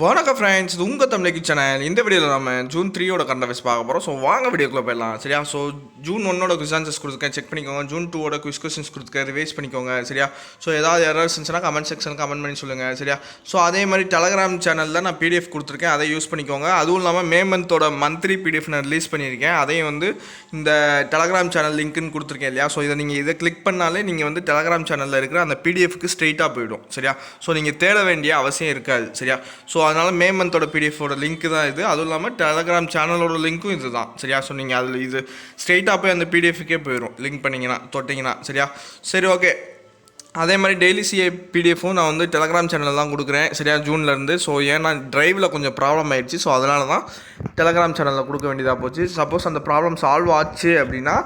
வணக்கம் ஃப்ரெண்ட்ஸ், இது உங்கள் தமிழ் சேனல். இந்த வீடியோவில் நம்ம ஜூன் 3யோட கரண்ட் அஃபேர்ஸ் பார்க்க போகிறோம். ஸோ வாங்க வீடியோக்குள்ளே போயிடலாம். சரியா? ஸோ ஜூன் 1ஓட குவிஸ் ஆன்சர்ஸ் கொடுத்துருக்கேன், செக் பண்ணிக்கோங்க. ஜூன் 2ஓட குவிஸ் கொஸ்டின்ஸ் கொடுத்துருக்கேன், ரிவைஸ் பண்ணிக்கோங்க. சரியா? ஸோ ஏதாவது எரர்ஸ் இருந்துச்சுன்னா கமெண்ட் செக்ஷன் கமெண்ட் பண்ணி சொல்லுங்கள். சரியா? ஸோ அதே மாதிரி டெலகிராம் சேனலில் நான் பிடிஎஃப் கொடுத்துருக்கேன், அதை யூஸ் பண்ணிக்கோங்க. அதுவும் இல்லாமல் மே மந்தோட மந்த்லி பிடிஎஃப் நான் ரிலீஸ் பண்ணியிருக்கேன், அதையும் வந்து இந்த டெலகிராம் சேனல் லிங்க்குன்னு கொடுத்துருக்கேன் இல்லையா? ஸோ இதை கிளிக் பண்ணாலே நீங்கள் வந்து டெலகிராம் சேனலில் இருக்கிற அந்த பிடிஎஃப்க்கு ஸ்ட்ரெயிட்டாக போயிடும். சரியா? ஸோ நீங்கள் தேட வேண்டிய அவசியம் இருக்காது. சரியா? ஸோ அதனால் மே மந்தோட பிடிஎஃபோட லிங்க் தான் இது. அதுவும் இல்லாமல் டெலகிராம் சேனலோட லிங்க்கும் இது தான். சரியா? ஸோ நீங்கள் அதில் இது ஸ்ட்ரெயிட்டாக போய் அந்த பிடிஎஃப்க்கே போயிடும், லிங்க் பண்ணிங்கன்னா தொட்டிங்கன்னா. சரியா? சரி, ஓகே. அதே மாதிரி டெய்லி சிஏ பிடிஎஃப்பும் நான் வந்து டெலகிராம் சேனலில் தான் கொடுக்குறேன். சரியா? ஜூன்லேருந்து. ஸோ ஏன்னா ட்ரைவில் கொஞ்சம் ப்ராப்ளம் ஆயிடுச்சு, ஸோ அதனால தான் டெலகிராம் சேனலில் கொடுக்க வேண்டியதாக போச்சு. சப்போஸ் அந்த ப்ராப்ளம் சால்வ் ஆச்சு அப்படின்னா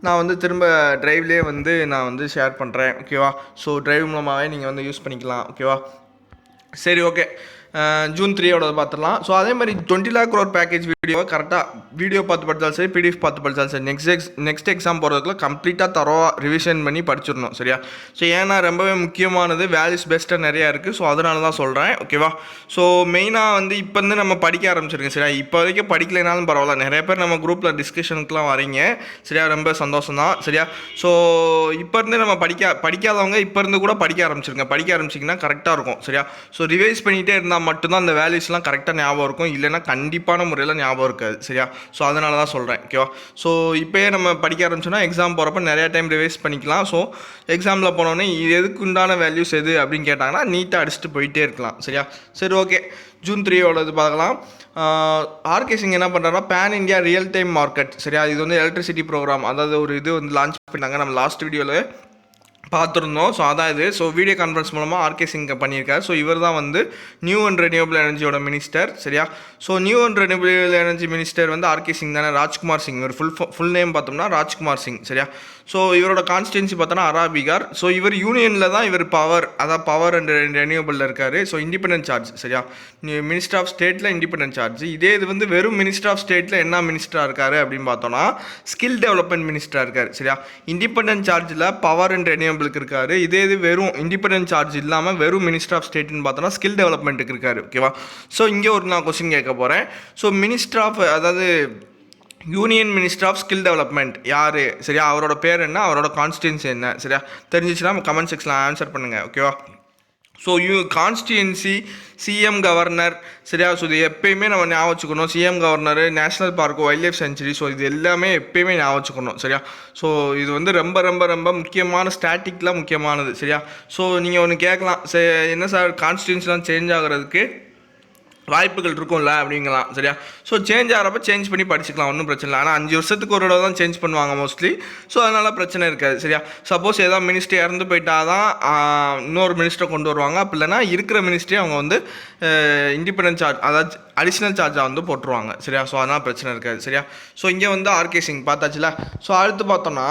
நான் வந்து திரும்ப ட்ரைவ்லேயே வந்து நான் வந்து ஷேர் பண்ணுறேன். ஓகேவா? ஸோ ட்ரைவ் மூலமாகவே நீங்கள் வந்து யூஸ் பண்ணிக்கலாம். ஓகேவா? சரி, ஓகே. ஜூன் 3யோட பார்த்துடலாம். ஸோ அதே மாதிரி 20 lakh crore பேக்கேஜ் வீடியோ கரெக்டாக வீடியோ பார்த்து படித்தாலும் சரி, பிடிஎஃப் பார்த்து படித்தாலும் சரி, நெக்ஸ்ட் எக்ஸாம் போகிறதுக்குள்ள கம்ப்ளீட்டாக தரோவா ரிவிஷன் பண்ணி படிச்சிடணும். சரியா? ஸோ ஏன்னா ரொம்பவே முக்கியமானது, வேல்யூஸ் பெஸ்ட்டாக நிறையா இருக்குது. ஸோ அதனால தான் சொல்கிறேன். ஓகேவா? ஸோ மெயினாக வந்து இப்போ வந்து நம்ம படிக்க ஆரம்பிச்சிருக்கோம். சரியா? இப்போ வரைக்கும் படிக்கலைனாலும் பரவாயில்ல, நிறைய பேர் நம்ம குரூப்பில் டிஸ்கஷனுக்குலாம் வரீங்க. சரியா? ரொம்ப சந்தோஷம் தான். சரியா? ஸோ இப்போ இருந்து நம்ம படிக்காதவங்க இப்போ இருந்து கூட படிக்க ஆரம்பிச்சிங்கன்னா கரெக்டாக இருக்கும். சரியா? ஸோ ரிவைஸ் பண்ணிகிட்டே இருந்தால் மட்டும்தான் அந்த வேல்யூஸ்லாம் கரெக்டாக ஞாபகம் இருக்கும், இல்லைன்னா கண்டிப்பான முறையில் ஞாபகம் இருக்காது. சரியா? ஸோ அதனால தான் சொல்கிறேன். ஓகேவா? ஸோ இப்போயே நம்ம படிக்க ஆரம்பிச்சோன்னா எக்ஸாம் போகிறப்ப நிறையா டைம் ரிவைஸ் பண்ணிக்கலாம். ஸோ எக்ஸாமில் போனோடனே இது எதுக்கு உண்டான வேல்யூஸ் எது அப்படின்னு கேட்டாங்கன்னா நீட்டாக அடிச்சுட்டு போயிட்டே இருக்கலாம். சரியா? சரி, ஓகே. ஜூன் 3யோட இது பார்க்கலாம். ஆர்கே சிங் என்ன பண்ணுறாருன்னா pan India real time market. சரியா? இது வந்து எலக்ட்ரிசிட்டி ப்ரோக்ராம், அதாவது ஒரு இது வந்து லான்ச் பண்ணாங்க, நம்ம லாஸ்ட் வீடியோவில் பார்த்துருந்தோம். ஸோ அதான் இது. ஸோ வீடியோ கான்ஃபரன்ஸ் மூலமாக ஆர்கே சிங் பண்ணியிருக்காரு. ஸோ இவர் தான் வந்து நியூ அண்ட் ரெனியூவபிள் எனர்ஜியோட மினிஸ்டர். சரியா? So new and renewable energy minister வந்து ஆர்கே சிங் தானே, ராஜ்குமார் சிங். இவர் ஃபுல் நேம் பார்த்தோம்னா ராஜ்குமார் சிங். சரியா? ஸோ இவரோட கான்ஸ்டிடென்சி பார்த்தோன்னா அராபிகார். ஸோ இவர் யூனியனில் தான் இவர் பவர் அண்ட் ரெனியூவபிளில் இருக்கார். So independent charge. சரியா? மினிஸ்டர் ஆஃப் ஸ்டேட்டில் இண்டிபெண்டன்ட் சார்ஜ். இதே இது வந்து வெறும் மினிஸ்டர் ஆஃப் ஸ்டேட்டில் என்ன மினிஸ்டராக இருக்கார் அப்படின்னு பார்த்தோன்னா ஸ்கில் டெவலப்மெண்ட் மினிஸ்டராக இருக்கார். சரியா? இண்டிபெண்டன்ட் சார்ஜில் பவர் அண்ட் ரெனியூவபிளுக்கு இருக்காரு. இதே இது வெறும் இண்டிபெண்டன்ட் சார்ஜ் இல்லாமல் வெறும் மினிஸ்டர் ஆஃப் ஸ்டேட்னு பார்த்தோன்னா ஸ்கில் டெவலப்மெண்ட்டுக்கு இருக்காரு. ஓகேவா? ஸோ இங்கே ஒரு நான் கொஸ்டின் கேட்க போகிறேன். ஸோ மினிஸ்டர் ஆஃப், அதாவது union minister of skill development யார்? சரியா? அவரோட பேர் என்ன, அவரோட கான்ஸ்டிடென்சி என்ன? சரியா? தெரிஞ்சிச்சுன்னா கமெண்ட் செக்ஷனில் ஆன்சர் பண்ணுங்கள். ஓகேவா? So constituency CM governor. சரியா? ஸோ இது எப்பயுமே நம்ம ஞாபகம் வச்சுக்கணும். CM governor, national park, wildlife sanctuary. So இது எல்லாமே எப்பயுமே ஞாபகம் வச்சுக்கணும். சரியா? ஸோ இது வந்து ரொம்ப ரொம்ப ரொம்ப முக்கியமான, ஸ்டாட்டிக்லாம் முக்கியமானது. சரியா? ஸோ நீங்கள் ஒன்று கேட்கலாம், என்ன சார் கான்ஸ்டிடென்சிலாம் சேஞ்ச் ஆகிறதுக்கு வாய்ப்புகள் இருக்கும்ல அப்படிங்கலாம். சரியா? ஸோ சேஞ்ச் ஆகிறப்ப சேஞ்ச் பண்ணி படிச்சுக்கலாம், ஒன்றும் பிரச்சனை இல்லை. ஆனால் 5 வருஷத்துக்கு ஒரு தடவை தான் சேஞ்ச் பண்ணுவாங்க மோஸ்ட்லி. ஸோ அதனால் பிரச்சனை இருக்காது. சரியா? சப்போஸ் ஏதாவது மினிஸ்ட்ரி இறந்து போயிட்டா தான் இன்னொரு மினிஸ்டரை கொண்டு வருவாங்க. அப்படி இல்லைனா இருக்கிற மினிஸ்ட்ரி அவங்க வந்து இண்டிபெண்டன்ட் சார்ஜ், அதாவது அடிஷ்னல் சார்ஜாக வந்து போட்டுருவாங்க. சரியா? ஸோ அதனால் பிரச்சனை இருக்காது. சரியா? ஸோ இங்கே வந்து ஆர்கே சிங் பார்த்தாச்சுல. ஸோ அடுத்து பார்த்தோன்னா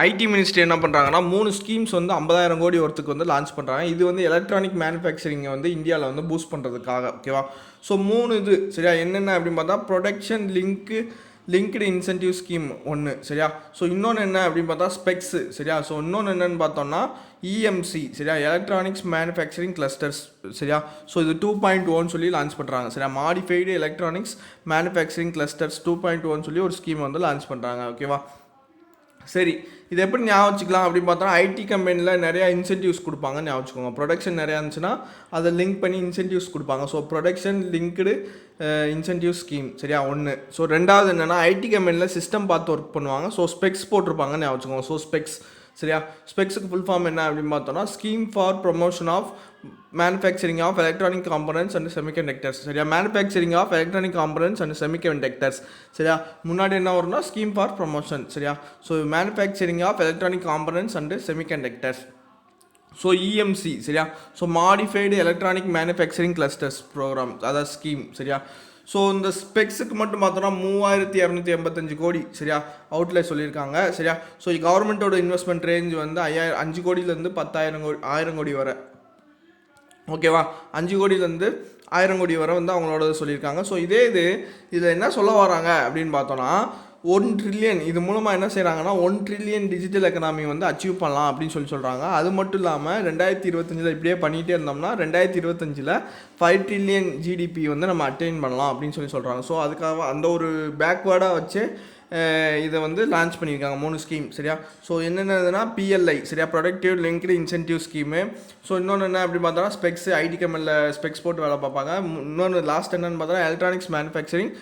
ஐடி மினிஸ்ட்ரி என்ன பண்ணுறாங்கன்னா 3 ஸ்கீம்ஸ் வந்து 50,000 கோடி ஒருத்துக்கு வந்து லான்ச் பண்ணுறாங்க. இது வந்து எலக்ட்ரானிக் மேனுஃபேக்சரிங்கை வந்து இந்தியாவில் வந்து பூஸ்ட் பண்ணுறதுக்காக. ஓகேவா? ஸோ 3 இது. சரியா? என்னென்ன அப்படின்னு பார்த்தா ப்ரொடக்ஷன் லிங்க்டு இன்சென்டிவ் ஸ்கீம் ஒன்று. சரியா? ஸோ இன்னொன்று என்ன அப்படின்னு பார்த்தா ஸ்பெக்ஸ். சரியா? ஸோ இன்னொன்று என்னென்னு பார்த்தோம்னா இஎம்சி. சரியா? Electronics manufacturing clusters. சரியா? ஸோ இது 2.1 சொல்லி லான்ச் பண்ணுறாங்க. சரியா? மாடிஃபைடு எலக்ட்ரானிக்ஸ் மேனுஃபேக்சரிங் கிளஸ்டர்ஸ் 2.1 சொல்லி ஒரு ஸ்கீம் வந்து லான்ச் பண்ணுறாங்க. ஓகேவா? சரி, இது எப்படி ஞாபகம் வச்சுக்கலாம் அப்படின்னு பார்த்தோன்னா ஐடி கம்பெனியில் நிறையா இன்சென்டிவ்ஸ் கொடுப்பாங்க, ஞாபகம் வச்சுக்கோங்க. ப்ரொடக்ஷன் நிறையா இருந்துச்சுன்னா அதை லிங்க் பண்ணி இன்சென்டிவ்ஸ் கொடுப்பாங்க. So production linked incentive scheme. சரியா? ஒன்று. ஸோ ரெண்டாவது என்னென்னா ஐடி கம்பெனியில் சிஸ்டம் பார்த்து ஒர்க் பண்ணுவாங்க. ஸோ ஸ்பெக்ஸ் போட்டிருப்பாங்கன்னு ஞாபகம் வச்சுக்கோங்க. So SPECS. சரியா? ஸ்பெக்ஸுக்கு ஃபுல் ஃபார்ம் என்ன அப்படின்னு பார்த்தோன்னா scheme for promotion of manufacturing of electronic components and semiconductors. சரியா? Manufacturing of electronic components and semiconductors. சரியா? முன்னாடி என்ன வரும்னா ஸ்கீம் ஃபார் ப்ரொமோஷன். சரியா? So manufacturing of electronic components and semiconductors. So EMC. சரியா? So modified electronic manufacturing clusters programme, அதாவது scheme. சரியா? So இந்த ஸ்பெக்ஸுக்கு மட்டும் பார்த்தோன்னா 3285 கோடி. சரியா? அவுட்லே சொல்லியிருக்காங்க. சரியா? ஸோ கவர்மெண்ட்டோட இன்வெஸ்ட்மெண்ட் ரேஞ்ச் வந்து 5 கோடியிலேருந்து 10,000 கோடி வரை. ஓகேவா? 5 கோடியிலேருந்து 1000 கோடி வரை வந்து அவங்களோட சொல்லியிருக்காங்க. ஸோ இதில் என்ன சொல்ல வராங்க அப்படின்னு பார்த்தோன்னா 1 ட்ரில்லியன் இது மூலமாக என்ன செய்கிறாங்கன்னா 1 ட்ரில்லியன் டிஜிட்டல் எக்கனாமி வந்து அச்சீவ் பண்ணலாம் அப்படின்னு சொல்கிறாங்க. அது மட்டும் இல்லாமல் 2025 இப்படியே பண்ணிகிட்டே இருந்தோம்னா 2025 5 ட்ரில்லியன் ஜிடிபி வந்து நம்ம அட்டைன் பண்ணலாம் அப்படின்னு சொல்கிறாங்க. ஸோ அதுக்காக அந்த ஒரு பேக்வேர்டாக வச்சு இதை வந்து லான்ச் பண்ணியிருக்காங்க 3 ஸ்கீம். சரியா? ஸோ என்னென்னதுன்னா பிஎல்ஐ, சரியா, productive linked incentive scheme. So இன்னொன்று என்ன அப்படி பார்த்தோன்னா ஸ்பெக்ஸ், ஐடி கம்பெனியில் ஸ்பெக்ஸ் போட்டு வேலை பார்ப்பாங்க. இன்னொன்று லாஸ்ட் என்னென்னு பார்த்தோன்னா எலக்ட்ரானிக்ஸ் மேனுஃபேக்சரிங்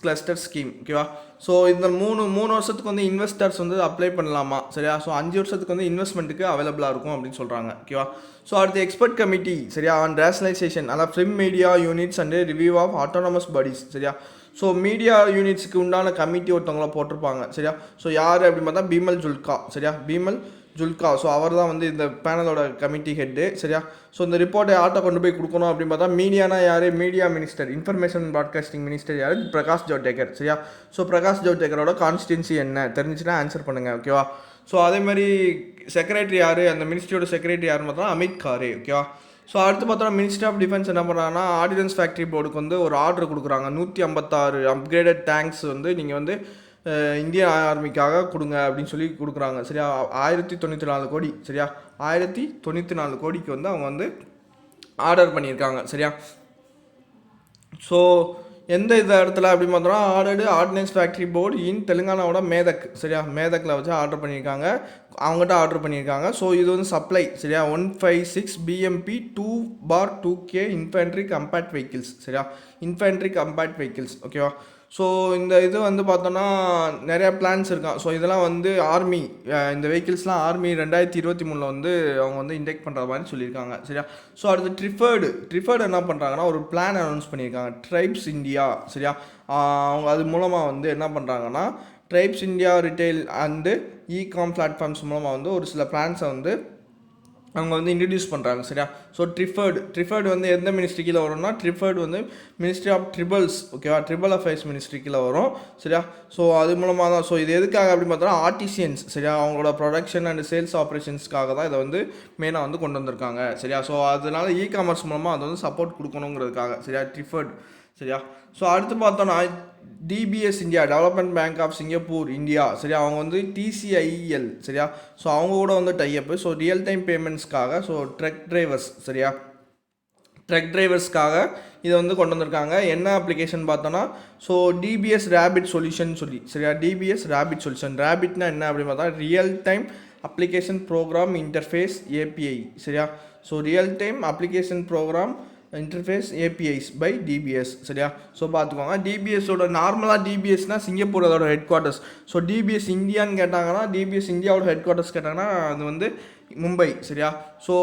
கிளஸ்டர் ஸ்கீம். ஓகேவா? ஸோ இந்த மூணு வருஷத்துக்கு வந்து இன்வெஸ்டர்ஸ் வந்து அப்ளை பண்ணலாமா? சரியா? ஸோ 5 வருஷத்துக்கு வந்து இன்வெஸ்ட்மெண்ட்டுக்கு அவைலபிளாக இருக்கும் அப்படின்னு சொல்கிறாங்க. ஓகேவா? ஸோ அடுத்து எக்ஸ்பர்ட் கமிட்டி, சரியா, ஆன் ரேஷனலைசேஷன் அதாவது film media units and review of autonomous bodies. சரியா? ஸோ மீடியா யூனிட்ஸுக்கு உண்டான கமிட்டி ஒருத்தவங்கள போட்டிருப்பாங்க. சரியா? ஸோ யார் அப்படின்னு பார்த்தா பீமல் ஜுல்கா. சரியா? பீமல் ஜுல்கா. ஸோ அவர் தான் வந்து இந்த பேனலோட கமிட்டி ஹெட்டு. சரியா? ஸோ இந்த ரிப்போர்ட்டை யார்கிட்ட கொண்டு போய் கொடுக்கணும் அப்படின்னு பார்த்தா மீடியானா யார்? Media minister, information broadcasting minister யார்? பிரகாஷ் ஜவடேகர். சரியா? ஸோ பிரகாஷ் ஜவடேகரோட கான்ஸ்டிடென்சி என்ன தெரிஞ்சுன்னா ஆன்சர் பண்ணுங்கள். ஓகேவா? ஸோ அதேமாதிரி செக்ரட்டரி யார்? அந்த மினிஸ்ட்ரியோட செக்ரட்டரி யாருன்னு பார்த்தா அமித் காரே. ஓகேவா? ஸோ அடுத்து பார்த்தோன்னா மினிஸ்ட்ரி ஆஃப் டிஃபென்ஸ் என்ன பண்ணுறாங்கன்னா ஆர்டினன்ஸ் ஃபேக்ட்ரி போர்டுக்கு வந்து ஒரு ஆர்டர் கொடுக்குறாங்க. 156 அப்கிரேடட் டேங்க்ஸ் வந்து நீங்கள் வந்து இந்தியன் ஆர்மிக்காக கொடுங்க அப்படின்னு சொல்லி கொடுக்குறாங்க. சரியா? 1094 கோடி. சரியா? 1094 கோடிக்கு வந்து அவங்க வந்து ஆர்டர் பண்ணியிருக்காங்க. சரியா? ஸோ எந்த இடத்துல அப்படின்னு பார்த்தோன்னா ஆர்டினன்ஸ் ஃபேக்ட்ரி போர்டு இன் தெலுங்கானாவோட மேதக். சரியா? மேதக்கில் வச்சு ஆர்டர் பண்ணியிருக்காங்க, அவங்ககிட்ட ஆர்டர் பண்ணியிருக்காங்க. ஸோ இது வந்து சப்ளை. சரியா? 156 BMP 2/2K infantry compact vehicles. சரியா? Infantry compact vehicles. ஓகேவா? ஸோ இந்த இது வந்து பார்த்தோன்னா நிறையா பிளான்ஸ் இருக்கான். ஸோ இதெல்லாம் வந்து ஆர்மி, இந்த வெஹிக்கிள்ஸ்லாம் ஆர்மி 2023 வந்து அவங்க வந்து இன்டெக்ட் பண்ணுற மாதிரி சொல்லியிருக்காங்க. சரியா? ஸோ அடுத்து ட்ரிஃபர்டு என்ன பண்ணுறாங்கன்னா ஒரு பிளான் அனௌன்ஸ் பண்ணியிருக்காங்க, ட்ரைப்ஸ் இந்தியா. சரியா? அவங்க அது மூலமாக வந்து என்ன பண்ணுறாங்கன்னா tribes India retail and ecom platforms மூலமாக வந்து ஒரு சில பிளான்ஸை வந்து அவங்க வந்து இன்ட்ரடியூஸ் பண்ணுறாங்க. சரியா? ஸோ ட்ரிஃபர்டு வந்து எந்த மினிஸ்ட்ரி கீழே வரும்னா ட்ரிஃபர்டு வந்து மினிஸ்ட்ரி ஆஃப் ட்ரிபிள்ஸ். ஓகேவா? ட்ரிபிள் அஃபேர்ஸ் மினிஸ்ட்ரி கீழே வரும். சரியா? ஸோ அது மூலமாக தான். ஸோ இது எதுக்காக அப்படின்னு பார்த்தோன்னா ஆர்டிசியன்ஸ். சரியா? அவங்களோட ப்ரொடக்ஷன் அண்ட் சேல்ஸ் ஆப்ரேஷன்ஸ்க்காக தான் இதை வந்து மெயினாக வந்து கொண்டு வந்திருக்காங்க. சரியா? ஸோ அதனால இ-காமர்ஸ் மூலமாக அதை வந்து சப்போர்ட் கொடுக்கணுங்கிறதுக்காக. சரியா? ட்ரிஃபர்டு. சரியா? ஸோ அடுத்து பார்த்தோன்னா DBS India, development bank of Singapore India. சரியா? அவங்க வந்து TCIL. சரியா? ஸோ அவங்க கூட வந்து டைஅப்பு. ஸோ ரியல் டைம் பேமெண்ட்ஸ்க்காக, ஸோ ட்ரக் டிரைவர்ஸ். சரியா? ட்ரக் டிரைவர்ஸ்க்காக இதை வந்து கொண்டு வந்திருக்காங்க. என்ன அப்ளிகேஷன் பார்த்தோன்னா ஸோ டிபிஎஸ் ரேபிட் சொல்யூஷன் சொல்லி. சரியா? DPS rapid solution. ரேபிட்னா என்ன அப்படின்னு பார்த்தா real time application program interface API. சரியா? So real time application program interface APIs by DBS. சரியா? ஸோ பார்த்துக்கோங்க. டிபிஎஸோட நார்மலாக டிபிஎஸ்னால் சிங்கப்பூர் அதோட ஹெட் குவார்ட்டர்ஸ். ஸோ டிபிஎஸ் இந்தியான்னு கேட்டாங்கன்னா, டிபிஎஸ் இந்தியாவோட ஹெட் குவார்ட்டர்ஸ் கேட்டாங்கன்னா அது வந்து மும்பை. சரியா? ஸோ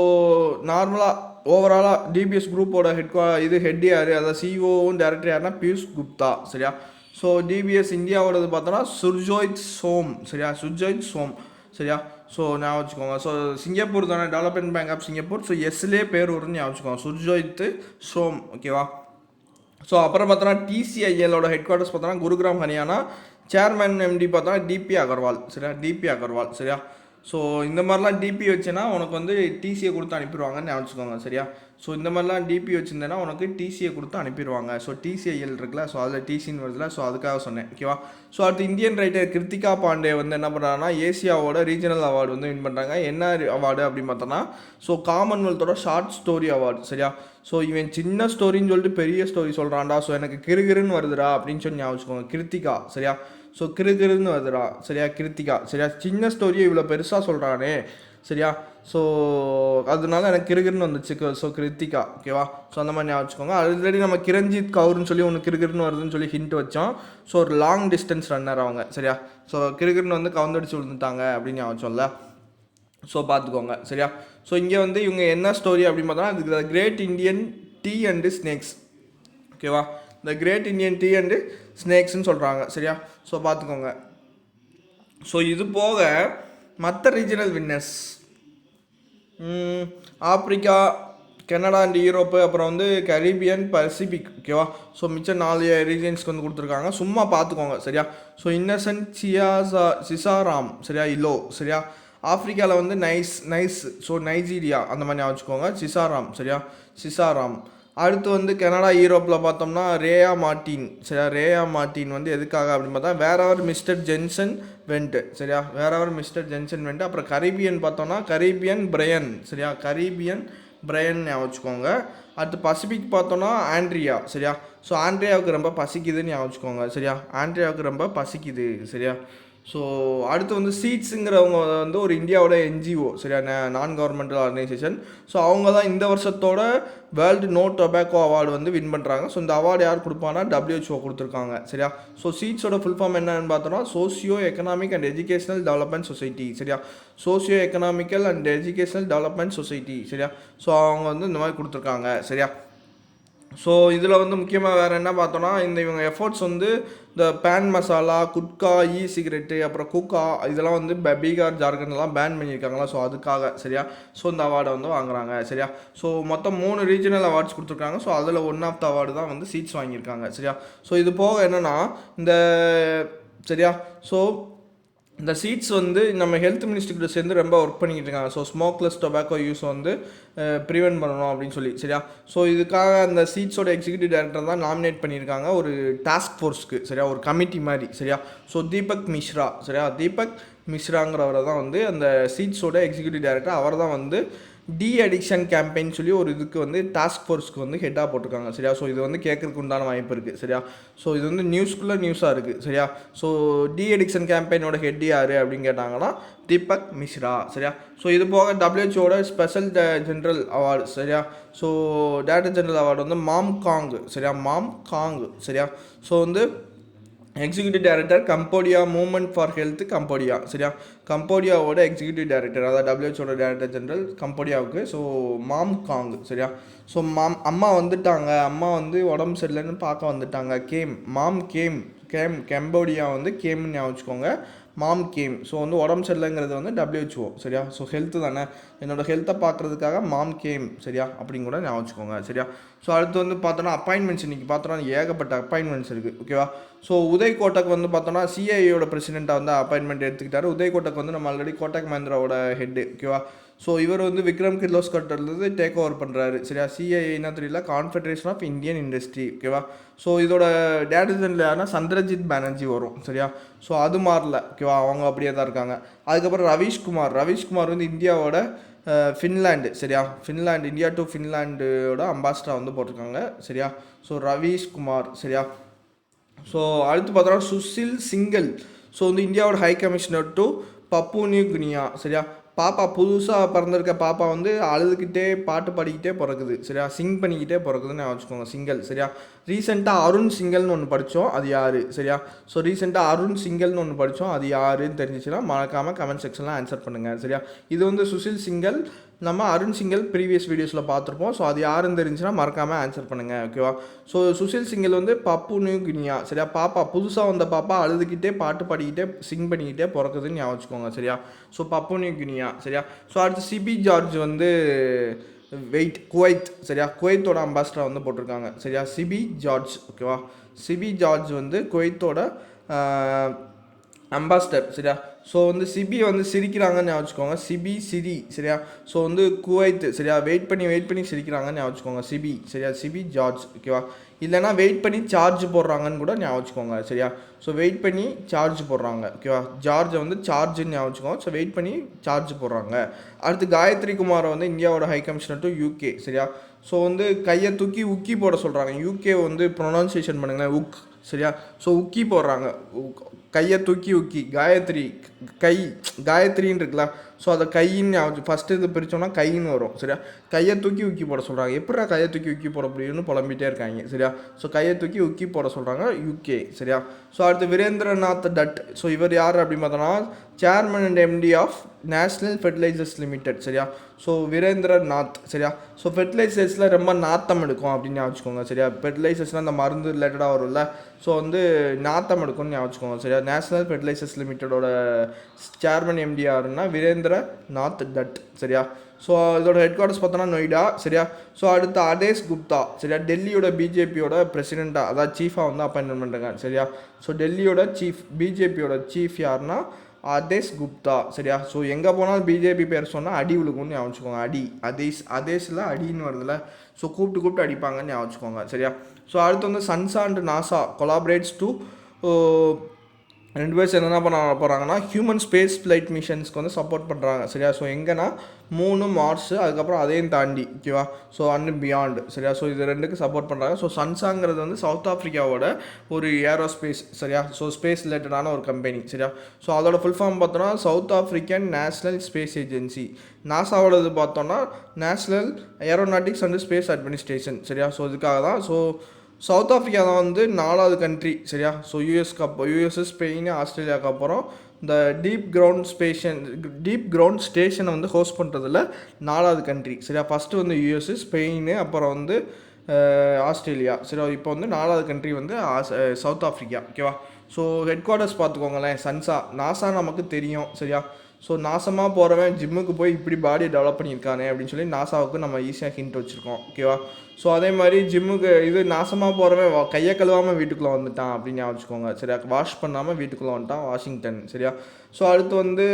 நார்மலாக ஓவராலாக டிபிஎஸ் குரூப்போட ஹெட் யார்? அதாவது சிஓவும் டேரக்டர் யாருன்னா பியூஷ் குப்தா. சரியா? ஸோ டிபிஎஸ் இந்தியாவோடது பார்த்தோன்னா சுர்ஜோத் சோம். சரியா? சுர்ஜோத் சோம். சரியா? ஸோ ஞாபகம் வச்சுக்கோங்க. ஸோ சிங்கப்பூர் தானே, development bank of Singapore. So எஸ்லே பேர் வரும்னு ஞாபகம் வச்சுக்கோங்க, சுர்ஜோத் சோம். ஓகேவா? ஸோ அப்புறம் பார்த்தோன்னா TCILோட ஹெட் குவார்ட்டர்ஸ் பார்த்தோன்னா குருகிராம் ஹரியானா. சேர்மன் MD பார்த்தோன்னா DP அகர்வால். சரியா? DP அகர்வால். சரியா? ஸோ இந்த மாதிரிலாம் டிபி வச்சுன்னா உனக்கு வந்து டிசியை கொடுத்து அனுப்பிடுவாங்கன்னு ஞாபகம் வச்சுக்கோங்க. சரியா? ஸோ இந்த மாதிரிலாம் டிபி வச்சுருந்தேன்னா உனக்கு டிசியை கொடுத்து அனுப்பிடுவாங்க. ஸோ TCIL இருக்குல்ல, ஸோ அதில் டிசின்னு வருதுல, ஸோ அதுக்காக சொன்னேன். ஓகேவா? ஸோ அடுத்து இந்தியன் ரைட்டர் கிருத்திகா பாண்டே வந்து என்ன பண்ணுறாங்கன்னா ஏசியாவோட ரீஜனல் அவார்டு வந்து வின் பண்ணுறாங்க. என்ன அவார்டு அப்படின்னு பார்த்தோன்னா ஸோ காமன்வெல்த்தோட ஷார்ட் ஸ்டோரி அவார்டு. சரியா? ஸோ இவன் சின்ன ஸ்டோரின்னு சொல்லிட்டு பெரிய ஸ்டோரி சொல்கிறான்டா, ஸோ எனக்கு கிருகிருன்னு வருதுடா அப்படின்னு சொல்லி ஞாபகம் வச்சுக்கோங்க. கிருத்திகா. சரியா? ஸோ கிருகிருன்னு வருதுடா. சரியா? கிருத்திகா. சரியா? சின்ன ஸ்டோரியை இவ்வளோ பெருசாக சொல்கிறானே. சரியா? ஸோ அதனால எனக்கு கிருகிருன்னு வந்துச்சு. ஸோ கிருத்திகா. ஓகேவா? ஸோ அந்த மாதிரி ஞாபகம் வச்சுக்கோங்க. ஆல்ரெடி நம்ம கிரஞ்சித் கவுர்னு சொல்லி ஒன்று கிருகிருன்னு வருதுன்னு சொல்லி ஹிண்ட் வச்சோம். ஸோ ஒரு லாங் டிஸ்டன்ஸ் ரன்னர் அவங்க. சரியா? ஸோ கிருகிருன்னு வந்து கவுந்தடிச்சு விழுந்துட்டாங்க அப்படின்னு ஞாபகம் வச்சோம்ல. ஸோ பார்த்துக்கோங்க. சரியா? ஸோ இங்கே வந்து இவங்க என்ன ஸ்டோரி அப்படின்னு பார்த்தோன்னா அதுக்கு great Indian tea and snacks. ஓகேவா? The great Indian tea and ஸ்னேக்ஸ்ன்னு சொல்கிறாங்க. சரியா? ஸோ பார்த்துக்கோங்க. ஸோ இது போக மற்ற regional winners Africa, Canada and Europe, அப்புறம் வந்து கரீபியன், பசிபிக். ஓகேவா? ஸோ மிச்சம் 4 ரீஜன்ஸ்க்கு வந்து கொடுத்துருக்காங்க. சும்மா பார்த்துக்கோங்க. சரியா? ஸோ இன்னசென்ட் சிசாராம். சரியா? இலோ. சரியா? ஆப்ரிக்காவில் வந்து நைஸ். ஸோ நைஜீரியா அந்த மாதிரி ஞாபகம் வச்சுக்கோங்க. சிசாராம். சரியா? சிசாராம். அடுத்து வந்து கனடா யூரோப்பில் பார்த்தோம்னா ரேயா மார்டின். சரியா, ரேயா மார்டின் வந்து எதுக்காக அப்படின்னு பார்த்தா வேறவர் மிஸ்டர் ஜென்சன் வெண்ட். சரியா, வேறவர் மிஸ்டர் ஜென்சன் வெண்ட். அப்புறம் கரீபியன் பார்த்தோம்னா கரீபியன் பிரையன். சரியா, கரீபியன் பிரையன் ஞாபகம் வச்சுக்கோங்க. அடுத்து பசிபிக் பார்த்தோன்னா ஆண்ட்ரியா. சரியா, ஸோ ஆண்ட்ரியாவுக்கு ரொம்ப பசிக்குதுன்னு ஞாபகம் வச்சுக்கோங்க. சரியா, ஆண்ட்ரியாவுக்கு ரொம்ப பசிக்குது. சரியா, ஸோ அடுத்து வந்து சீட்ஸுங்கிறவங்க வந்து ஒரு இந்தியாவோட என்ஜிஓ. சரியா, நான் கவர்மெண்டல் ஆர்கனைசேஷன். ஸோ அவங்க தான் இந்த வருஷத்தோட வேர்ல்டு நோ டொபாக்கோ அவார்டு வந்து வின் பண்ணுறாங்க. ஸோ இந்த அவார்டு யார் கொடுப்பானா WHO கொடுத்துருக்காங்க. சரியா, ஸோ சீட்ஸோட ஃபுல் ஃபார்ம் என்னன்னு பார்த்தோன்னா socio economic and educational development society. சரியா, socio economical and educational development society. சரியா, ஸோ அவங்க வந்து இந்த மாதிரி கொடுத்துருக்காங்க. சரியா, ஸோ இதில் வந்து முக்கியமாக வேறு என்ன பார்த்தோன்னா இவங்க எஃபர்ட்ஸ் வந்து இந்த பேன் மசாலா, குட்கா, சிகரெட்டு, அப்புறம் குக்கா இதெல்லாம் வந்து பீகார், ஜார்க்கண்ட்லாம் பேன் பண்ணியிருக்காங்களா. ஸோ அதுக்காக. சரியா, ஸோ இந்த அவார்டை வந்து வாங்குறாங்க. சரியா, ஸோ மொத்தம் 3 ரீஜனல் அவார்ட்ஸ் கொடுத்துருக்காங்க. ஸோ அதில் ஒன் ஆஃப் த அவார்டு தான் வந்து சீட்ஸ் வாங்கியிருக்காங்க. சரியா, ஸோ இது போக என்னென்னா இந்த சரியா, ஸோ இந்த சீட்ஸ் வந்து நம்ம ஹெல்த் மினிஸ்ட்ரிக்கிட்ட சேர்ந்து ரொம்ப ஒர்க் பண்ணிக்கிட்டு இருக்காங்க. ஸோ ஸ்மோக்லெஸ் டொபாக்கோ யூஸ் வந்து ப்ரிவென்ட் பண்ணணும் அப்படின்னு சொல்லி. சரியா, ஸோ இதுக்காக அந்த சீட்ஸோட எக்ஸிக்யூட்டிவ் டைரக்டர் தான் நாமினேட் பண்ணியிருக்காங்க ஒரு டாஸ்க் ஃபோர்ஸ்க்கு. சரியா, ஒரு கமிட்டி மாதிரி. சரியா, ஸோ தீபக் மிஸ்ரா. சரியா, தீபக் மிஸ்ராங்கிறவரை தான் வந்து அந்த சீட்ஸோட எக்ஸிக்யூட்டிவ் டைரக்டர். அவர் தான் வந்து டி அடிக்ஷன் கேம்பெயின் சொல்லி ஒரு இதுக்கு வந்து டாஸ்க் ஃபோர்ஸ்க்கு வந்து ஹெட்டாக போட்டிருக்காங்க. சரியா, ஸோ இது வந்து கேட்கறதுக்கு உண்டான வாய்ப்பு இருக்குது. சரியா, ஸோ இது வந்து நியூஸாக இருக்குது. சரியா, ஸோ டி அடிக்ஷன் கேம்பெயினோட ஹெட் யார் அப்படின்னு கேட்டாங்கன்னா தீபக் மிஸ்ரா. சரியா, ஸோ இது போக WHOட ஸ்பெஷல் ஜென்ரல் அவார்டு. சரியா, ஸோ டைரக்டர் ஜெனரல் அவார்டு வந்து மாம் காங். சரியா, மாம் காங். சரியா, ஸோ வந்து executive director Cambodia movement for health Cambodia. சரியா, கம்போடியாவோட எக்ஸிக்யூட்டிவ் டைரக்டர், அதாவது WHO டைரக்டர் ஜெனரல் கம்போடியாவுக்கு. ஸோ மாம் காங். சரியா, ஸோ அம்மா வந்துட்டாங்க, அம்மா வந்து உடம்பு சரியில்லைன்னு பார்க்க வந்துட்டாங்க. மாம் கம்போடியா வந்து கேம்னு ஞாபகம் வச்சுக்கோங்க. மாம் கேம். ஸோ வந்து உடம்பு சரியில்லைங்கிறது வந்து WHO. சரியா, ஸோ ஹெல்த்து தானே, என்னோடய ஹெல்த்தை பார்க்குறதுக்காக மாம் கேம். சரியா, அப்படின்னு கூட ஞாபகம் வச்சுக்கோங்க. சரியா, ஸோ அடுத்து வந்து பார்த்தோன்னா அப்பாயின்மெண்ட்ஸ் இன்றைக்கி பார்த்தோன்னா ஏகப்பட்ட அப்பாயின்மெண்ட்ஸ் இருக்குது. ஓகேவா, ஸோ உதய் கோட்டக் வந்து பார்த்தோன்னா CIAயோட பிரசிடெண்ட்டாக வந்து அப்பாயின்மெண்ட் எடுத்துக்கிட்டாரு. உதய் கோட்டக் வந்து நம்ம ஆல்ரெடி கோட்டக் மஹிந்திராவோட ஹெட்டு. ஓகேவா, ஸோ இவர் வந்து விக்ரம் கிர்லோஸ்கர்லேருந்து டேக் ஓவர் பண்ணுறாரு. சரியா, CIA தெரியல, கான்ஃபெடரேஷன் ஆஃப் இந்தியன் இண்டஸ்ட்ரி. ஓகேவா, ஸோ இதோட டேரக்டர் யாருன்னா சந்திரஜித் பானர்ஜி வரும். சரியா, ஸோ அது மாறல. ஓகேவா, அவங்க அப்படியே தான் இருக்காங்க. அதுக்கப்புறம் ரவீஷ்குமார் வந்து இந்தியாவோட ஃபின்லாண்டு. சரியா, இந்தியா டு ஃபின்லாண்டோட அம்பாஸ்டராக வந்து போட்டிருக்காங்க. சரியா, ஸோ ரவீஷ்குமார். சரியா, ஸோ அடுத்து பார்த்தோன்னா சுசில் சிங்கல். ஸோ வந்து இந்தியாவோட high commissioner to Papua New Guinea. சரியா, பாப்பா புதுசாக பிறந்திருக்க பாப்பா வந்து அழுதுகிட்டே பாட்டு பாடிக்கிட்டே பிறக்குது. சரியா, சிங் பண்ணிக்கிட்டே பிறக்குதுன்னு வச்சுக்கோங்க. சிங்கல். சரியா, ரீசெண்டாக அருண் சிங்கல்னு ஒன்று படித்தோம், அது யார்? சரியா, ஸோ ரீசெண்டாக அருண் சிங்கல்னு ஒன்று படித்தோம், அது யாருன்னு தெரிஞ்சிச்சுன்னா மறக்காமல் கமெண்ட் செக்ஷனில் ஆன்சர் பண்ணுங்கள். சரியா, இது வந்து சுசில் சிங்கல், நம்ம அருண் சிங்கல் ப்ரீவியஸ் வீடியோஸில் பார்த்துருப்போம். ஸோ அது யாருன்னு தெரிஞ்சுன்னா மறக்காமல் ஆன்சர் பண்ணுங்கள். ஓகேவா, ஸோ சுசில் சிங்கல் வந்து பப்பு நியூ கினியா. சரியா, பாப்பா புதுசாக வந்த பாப்பா அழுதுகிட்டே பாட்டு பாடிக்கிட்டே சிங் பண்ணிக்கிட்டே பிறக்குதுன்னு ஞாபகம் வச்சுக்கோங்க. சரியா, ஸோ பப்பு நியூ கினியா. சரியா, ஸோ அடுத்து சிபி ஜார்ஜ் வந்து குவைத். சரியா, குவைத்தோட அம்பாஸ்டராக வந்து போட்டிருக்காங்க. சரியா, சிபி ஜார்ஜ். ஓகேவா, சிபி ஜார்ஜ் வந்து குவைத்தோட அம்பாஸ்டர். சரியா, ஸோ வந்து சிபி வந்து சிரிக்கிறாங்கன்னு வச்சுக்கோங்க. சிரி. சரியா, ஸோ வந்து குவைத். சரியா, வெயிட் பண்ணி சிரிக்கிறாங்கன்னு வச்சுக்கோங்க. சிபி. சரியா, சிபி ஜார்ஜ். ஓகேவா, இல்லைனா வெயிட் பண்ணி சார்ஜ் போடுறாங்கன்னு கூட ஞாபகம் வச்சுக்கோங்க. சரியா, ஸோ வெயிட் பண்ணி சார்ஜ் போடுறாங்க. ஓகேவா, ஜார்ஜை வந்து சார்ஜுன்னு ஞாபகம் வச்சுக்கோங்க. ஸோ வெயிட் பண்ணி சார்ஜ் போடுறாங்க. அடுத்து காயத்ரி குமாரை வந்து இந்தியாவோட ஹை கமிஷனர் டு UK. சரியா, ஸோ வந்து கையை தூக்கி உக்கி போட சொல்கிறாங்க. UK வந்து ப்ரொனவுன்சியேஷன் பண்ணுங்களேன், உக். சரியா, ஸோ உக்கி போடுறாங்க. கையை தூக்கி உக்கி. காயத்ரின்னு இருக்குல்ல, ஸோ அதை கையின்னு ஃபஸ்ட்டு இது பிரித்தோம்னா கைன்னு வரும். சரியா, கையை தூக்கி உக்கி போட சொல்கிறாங்க. எப்படா கையை தூக்கி உக்கி போட முடியும்னு புலம்பிகிட்டே இருக்காங்க. சரியா, ஸோ கையை தூக்கி உக்கி போட சொல்கிறாங்க UK. சரியா, ஸோ அடுத்து வீரேந்திரநாத் தட். ஸோ இவர் யார் அப்படின்னு பார்த்தோன்னா chairman and MD of national fertilisers limited. சரியா, ஸோ வீரேந்திரநாத். சரியா, ஸோ ஃபெர்டிலைசர்ஸில் ரொம்ப நாத்தம் எடுக்கும் அப்படின்னு வச்சுக்கோங்க. சரியா, ஃபெர்டிலைசர்ஸ்னால் அந்த மருந்து ரிலேட்டடாக வரும்ல, ஸோ வந்து நாத்தம் எடுக்கும்னு ஞாபகம் வச்சுக்கோங்க. சரியா, நேஷ்னல் ஃபெர்டிலைசர்ஸ் லிமிட்டடோட சேர்மன் MD யாருன்னா வீரேந்திரநாத் தட். சரியா, ஸோ இதோட ஹெட் குவார்ட்டர்ஸ் பார்த்தோன்னா நொய்டா. சரியா, ஸோ அடுத்து அதேஷ் குப்தா. சரியா, டெல்லியோட பிஜேபியோட பிரசிடெண்ட்டாக, அதாவது சீஃபாக வந்து அப்பாயின்மெண்ட் பண்ணுறாங்க. சரியா, ஸோ டெல்லியோட பிஜேபியோட சீஃப் யாருன்னா அதேஷ் குப்தா சரியா. ஸோ எங்கே போனாலும் பிஜேபி பேர் சொன்னால் அடி விழுக்கும்னு ஞாபகம் வச்சுக்கோங்க. அடி அதேஷில் அடின்னு வருதுல, ஸோ கூப்பிட்டு அடிப்பாங்கன்னு ஞாபகம் வச்சுக்கோங்க சரியா. ஸோ அடுத்து வந்து சன்சா அண்ட் நாசா கொலாபரேட்ஸ் டு ரெண்டு பேர் சேர்ந்து என்ன பண்ண போகிறாங்கன்னா ஹியூமன் ஸ்பேஸ் ஃப்ளைட் மிஷன்ஸ்க்கு வந்து சப்போர்ட் பண்ணுறாங்க சரியா. ஸோ எங்கன்னா மூணு மார்ஸு அதுக்கப்புறம் அதையும் தாண்டி ஓகேவா. ஸோ அண்ட் பியாண்ட் சரியா. ஸோ இது ரெண்டுக்கு சப்போர்ட் பண்ணுறாங்க. ஸோ சன்சாங்கிறது வந்து சவுத் ஆஃப்ரிக்காவோட ஒரு ஏரோஸ்பேஸ் சரியா. ஸோ ஸ்பேஸ் ரிலேட்டடான ஒரு கம்பெனி சரியா. ஸோ அதோட ஃபுல் ஃபார்ம் பார்த்தோன்னா South African National Space Agency. நாசாவோடது பார்த்தோன்னா National Aeronautics and Space Administration சரியா. ஸோ இதுக்காக தான். ஸோ சவுத் ஆஃப்ரிக்கா தான் வந்து 4வது கண்ட்ரி சரியா. ஸோ யூஎஸ் ஸ்பெயின் ஆஸ்திரேலியாவுக்கு அப்புறம் இந்த டீப் கிரவுண்ட் ஸ்டேஷனை வந்து ஹோஸ்ட் பண்ணுறதுல 4வது கண்ட்ரி சரியா. ஃபஸ்ட்டு வந்து யூஎஸ், ஸ்பெயின், அப்புறம் வந்து ஆஸ்திரேலியா சரியா. இப்போ வந்து 4வது கண்ட்ரி வந்து சவுத் ஆஃப்ரிக்கா ஓகேவா. ஸோ ஹெட் குவார்ட்டர்ஸ் பார்த்துக்கோங்களேன். நாசா நமக்கு தெரியும் சரியா. ஸோ நாசமாக போகிறவன் ஜிம்முக்கு போய் இப்படி பாடி டெவலப் பண்ணியிருக்கானே அப்படின்னு சொல்லி நாசாவுக்கு நம்ம ஈஸியாக ஹிண்ட் வச்சுருக்கோம் ஓகேவா. ஸோ அதே மாதிரி ஜிம்முக்கு இது நாசமாக போகிறவன் கையை கழுவாமல் வீட்டுக்குள்ளே வந்துட்டான் அப்படின்னு வச்சுக்கோங்க சரியா. வாஷ் பண்ணாமல் வீட்டுக்குள்ளே வந்துட்டான் வாஷிங்டன் சரியா. ஸோ அடுத்து வந்து